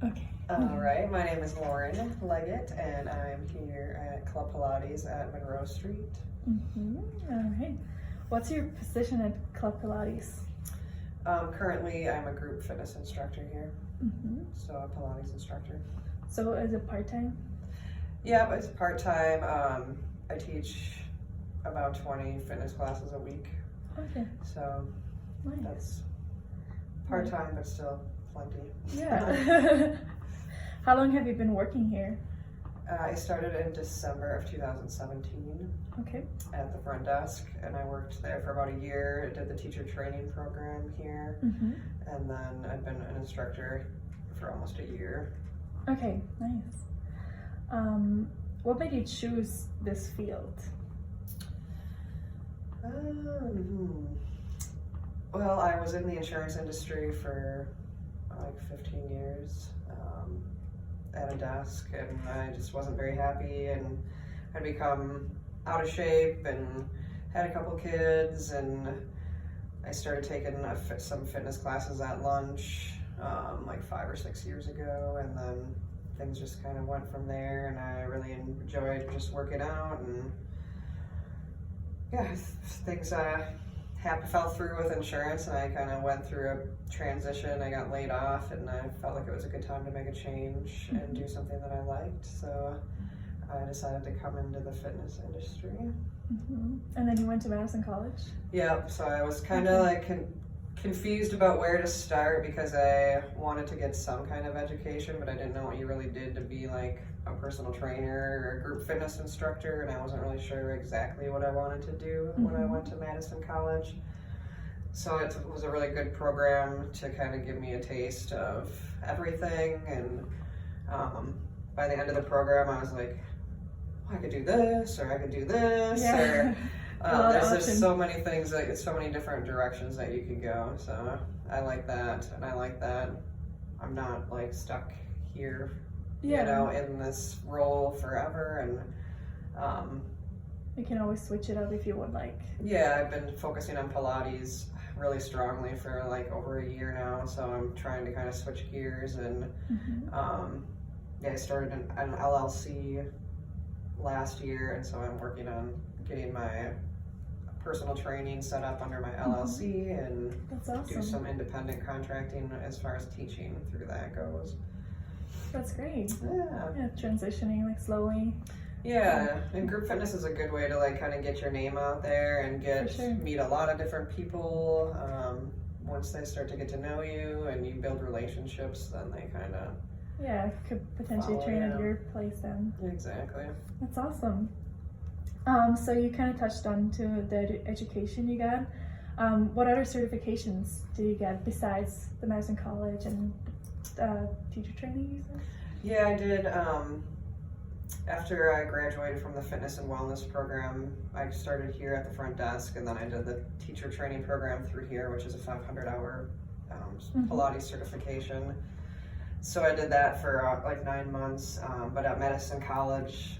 Okay. All right, my name is Lauren Leggett, and I'm here at Club Pilates at Monroe Street. All right. What's your position at Club Pilates? Currently, I'm a group fitness instructor here, so a Pilates instructor. So is it part-time? Yeah, but it's part-time. I teach about 20 fitness classes a week, Okay. so Nice. that's part-time, but still plenty. Yeah. How long have you been working here? I started in December of 2017 Okay. at the front desk, and I worked there for about a year. I did the teacher training program here, and then I've been an instructor for almost a year. Okay, nice. What made you choose this field? Well, I was in the insurance industry for like 15 years at a desk, and I just wasn't very happy, and I'd become out of shape and had a couple kids, and I started taking some fitness classes at lunch like 5 or 6 years ago, and then things just kind of went from there, and I really enjoyed just working out, and yeah, things fell through with insurance, and I kind of went through a transition. I got laid off, and I felt like it was a good time to make a change and do something that I liked, so I decided to come into the fitness industry. And then you went to Madison College? Yep, so I was kind of like confused about where to start, because I wanted to get some kind of education, but I didn't know what you really did to be like a personal trainer or a group fitness instructor, and I wasn't really sure exactly what I wanted to do when I went to Madison College. So it was a really good program to kind of give me a taste of everything, and by the end of the program I was like, I could do this, or I could do this, or there's so many things, like so many different directions that you can go. So I like that, and I like that I'm not like stuck here, you know, in this role forever, and you can always switch it up if you would like. Yeah, I've been focusing on Pilates really strongly for like over a year now, so I'm trying to kind of switch gears, and I started an LLC last year, and so I'm working on getting my personal training set up under my LLC, and That's awesome. do some independent contracting as far as teaching through that goes. That's great. Yeah, transitioning like slowly. Yeah, and group fitness is a good way to like kind of get your name out there and meet a lot of different people. Once they start to get to know you and you build relationships, then they kind of could potentially train at your place then. Exactly. That's awesome. So you kind of touched on to the education you got. What other certifications did you get besides the Madison College and teacher training, you said? Yeah, I did. After I graduated from the fitness and wellness program, I started here at the front desk, and then I did the teacher training program through here, which is a 500-hour Pilates certification. So I did that for like 9 months, but at Madison College,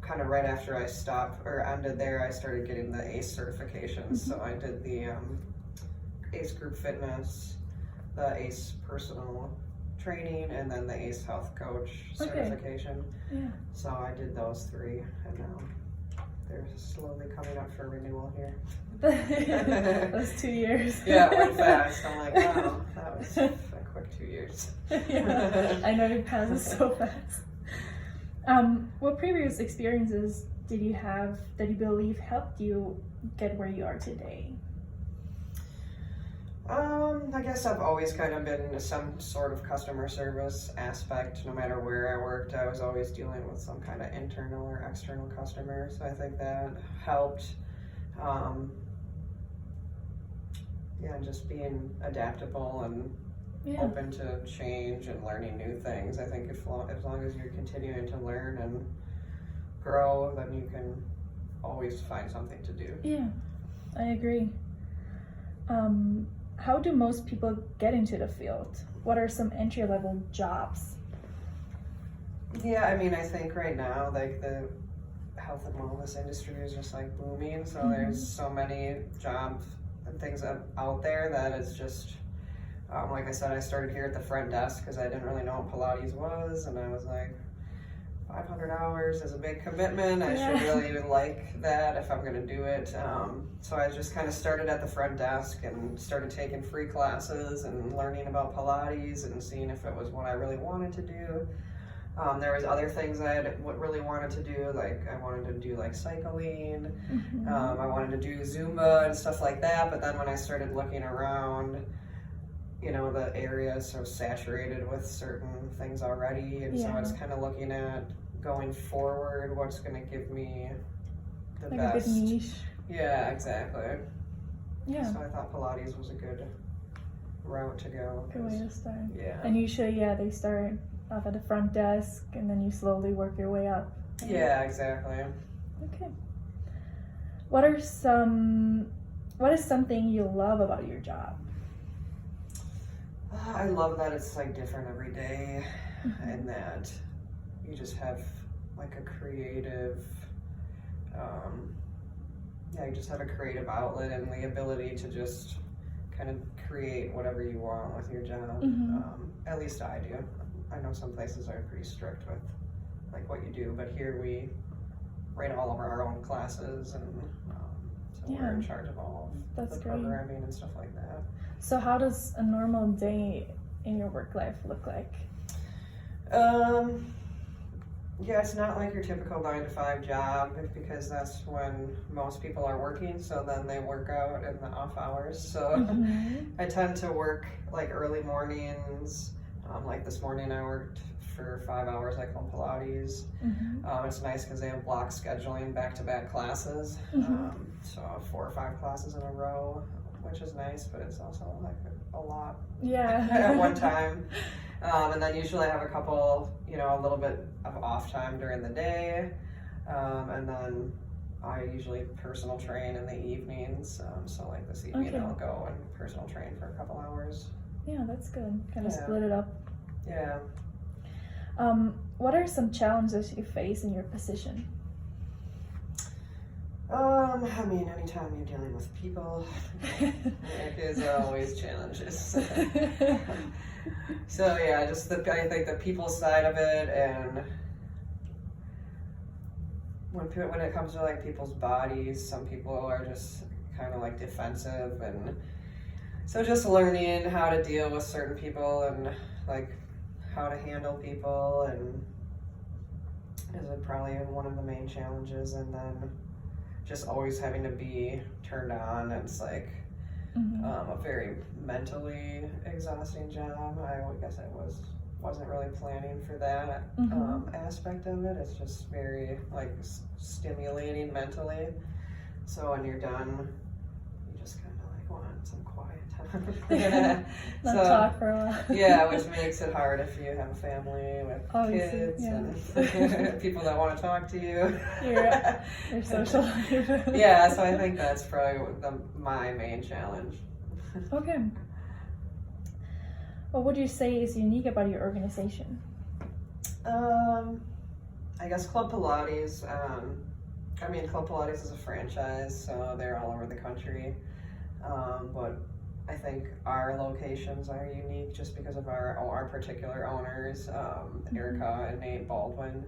kind of right after I stopped or ended there, I started getting the ACE certifications. So I did the ACE group fitness, the ACE personal training, and then the ACE health coach certification. Yeah. So I did those 3, and now they're slowly coming up for renewal here. Those 2 years. Yeah, it went fast. I'm like, wow, that was a quick 2 years. Yeah, I know it passes so fast. What previous experiences did you have that you believe helped you get where you are today? I guess I've always kind of been some sort of customer service aspect. No matter where I worked, I was always dealing with some kind of internal or external customer. So I think that helped. Just being adaptable and open to change and learning new things. I think as long as you're continuing to learn and grow, then you can always find something to do. Yeah, I agree. How do most people get into the field? What are some entry-level jobs? Yeah, I mean, I think right now, like the health and wellness industry is just like booming. So there's so many jobs and things out there that it's just Like I said, I started here at the front desk because I didn't really know what Pilates was, and I was like, 500 hours is a big commitment. I should really like that if I'm going to do it. So I just kind of started at the front desk and started taking free classes and learning about Pilates and seeing if it was what I really wanted to do. There was other things I really wanted to do, like I wanted to do like cycling, I wanted to do Zumba and stuff like that, but then when I started looking around, you know, the area is so saturated with certain things already, and so I was kind of looking at going forward, what's going to give me the like best. a good niche. Yeah, exactly. Yeah. So I thought Pilates was a good route to go. Good way to start. Yeah. And usually, they start off at the front desk, and then you slowly work your way up. Right? Yeah, exactly. Okay. What is something you love about your job? I love that it's like different every day, and that you just have like a creative, you just have a creative outlet and the ability to just kind of create whatever you want with your job. At least I do. I know some places are pretty strict with like what you do, but here we write all of our own classes, and so we're in charge of all of the programming and stuff like that. So how does a normal day in your work life look like? Yeah, it's not like your typical 9-to-5 job, because that's when most people are working, so then they work out in the off hours. So I tend to work like early mornings. Like this morning I worked for 5 hours like on Pilates. It's nice because they have block scheduling, back-to-back classes. So 4 or 5 classes in a row, which is nice, but it's also like a lot at one time. And then usually I have a couple, a little bit of off time during the day. And then I usually personal train in the evenings. So like this evening I'll go and personal train for a couple hours. Yeah, that's good. Kind of split it up. Yeah. What are some challenges you face in your position? I mean, anytime you're dealing with people, there's always challenges. So yeah, I think the people side of it, and when it comes to like people's bodies, some people are just kind of like defensive, and so just learning how to deal with certain people and like how to handle people and is probably one of the main challenges. And then just always having to be turned on. It's like a very mentally exhausting job. I guess I wasn't really planning for that aspect of it. It's just very like stimulating mentally. So when you're done, you just kind of like want some quiet time. Not talk for a while. Yeah, which makes it hard if you have a family with kids and people that want to talk to you. Your social life. Yeah, so I think that's probably my main challenge. Okay. What would you say is unique about your organization? I guess Club Pilates. Club Pilates is a franchise, so they're all over the country. But I think our locations are unique just because of our particular owners, Erica and Nate Baldwin.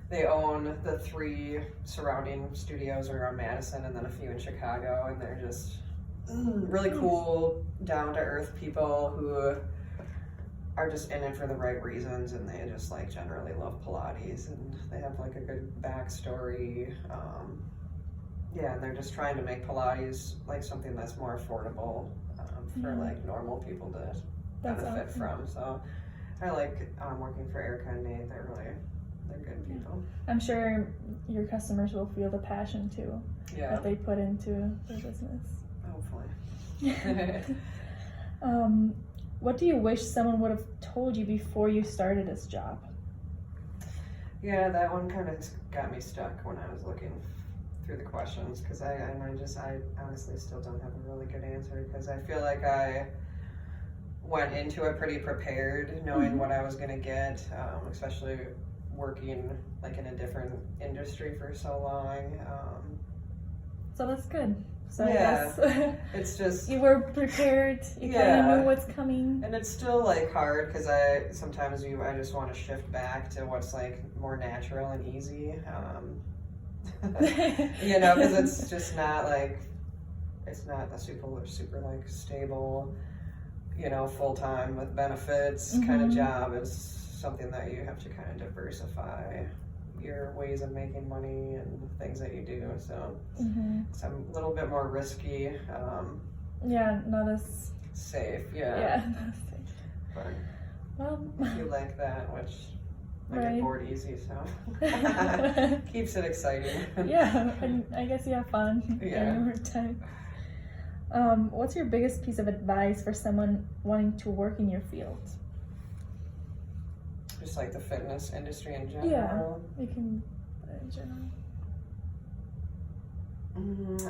They own the 3 surrounding studios around Madison and then a few in Chicago, and they're just really cool, down-to-earth people who are just in it for the right reasons, and they just like generally love Pilates, and they have like a good backstory. And they're just trying to make Pilates like something that's more affordable for like normal people to benefit from. So I like working for Erica and Nate. They're good people. I'm sure your customers will feel the passion too that they put into their business. Hopefully. What do you wish someone would have told you before you started this job? Yeah, that one kind of got me stuck when I was looking through the questions, because I honestly still don't have a really good answer, because I feel like I went into it pretty prepared, knowing what I was going to get, especially working like in a different industry for so long. So that's good. So Yeah. I guess It's just, you were prepared. You kind of Yeah. knew what's coming. and it's still like hard because sometimes I just want to shift back to what's like more natural and easy. You know, because it's just not like, it's not a super like stable, you know, full time with benefits kind of Mhm. job. It's something that you have to kind of diversify your ways of making money and things that you do. So Mhm. it's a little bit more risky, Yeah, not as safe. yeah. Not as safe. But Well, if you like that, which I Right. get bored easy, so keeps it exciting. yeah, and I guess you have fun Yeah. in your time. What's your biggest piece of advice for someone wanting to work in your field? Just like the fitness industry in general. Yeah, you can in general.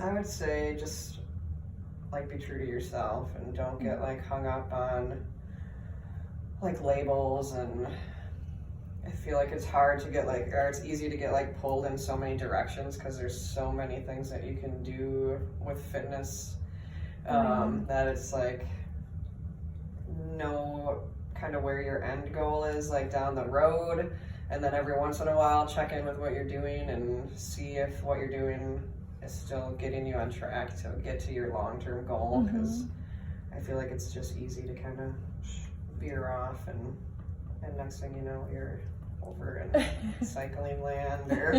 I would say just like be true to yourself and don't get like hung up on like labels, and I feel like it's hard to get like, or it's easy to get like pulled in so many directions because there's so many things that you can do with fitness, that it's like know kind of where your end goal is like down the road, and then every once in a while check in with what you're doing and see if what you're doing is still getting you on track to get to your long-term goal, because I feel like it's just easy to kind of veer off, and next thing you know you're over in cycling land or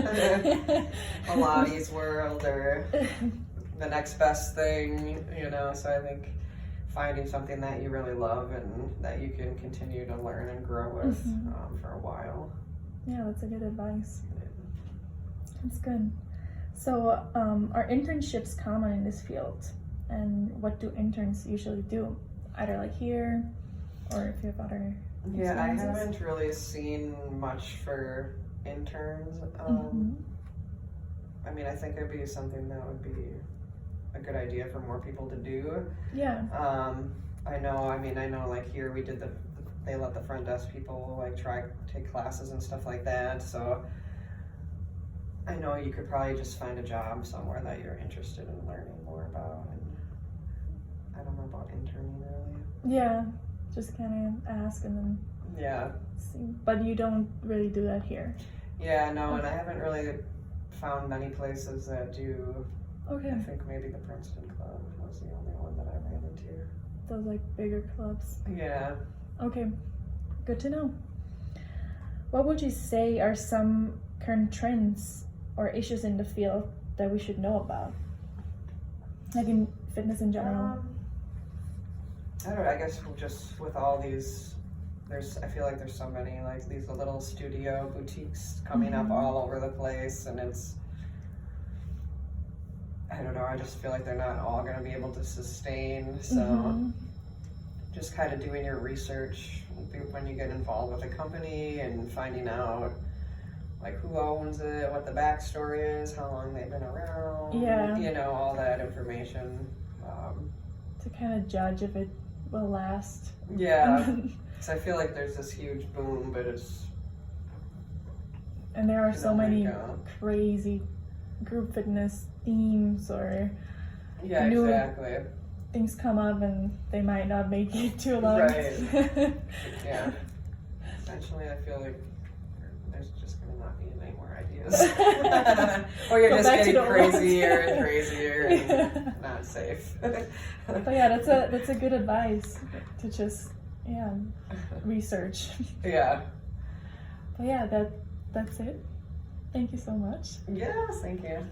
Pilates world or the next best thing, you know. So I think finding something that you really love and that you can continue to learn and grow with for a while. Yeah, that's a good advice. That's good. So, are internships common in this field? And what do interns usually do? Either like here, or if you have other Yeah, I experiences? haven't really seen much for interns. I mean, I think it'd be something that would be a good idea for more people to do. Yeah. I know like here we did they let the front desk people like take classes and stuff like that. So I know you could probably just find a job somewhere that you're interested in learning more about. And I don't know about interning really. Yeah. Just kind of ask and then Yeah. see. But you don't really do that here. Yeah, no, and I haven't really found many places that do. Okay. I think maybe the Princeton Club was the only one that I ran into. Those like bigger clubs. Yeah. Okay. Good to know. What would you say are some current trends or issues in the field that we should know about? Like in fitness in general. I don't know, I guess just with all these, I feel like there's so many like these little studio boutiques coming up all over the place, and I don't know, I just feel like they're not all going to be able to sustain, so just kind of doing your research when you get involved with a company and finding out like who owns it, what the backstory is, how long they've been around, you know, all that information. To kind of judge if it will last. Yeah, because I feel like there's this huge boom, but it's... And there are so many go. crazy group fitness themes or Yeah, new exactly. things come up and they might not make it too long. Right. Yeah. Essentially, I feel like there's just going to not be any more ideas. Or you're Go just back to getting the crazier old. and crazier and not safe. But yeah, that's a good advice to just research. Yeah. But yeah, that's it. Thank you so much. Yes, thank you.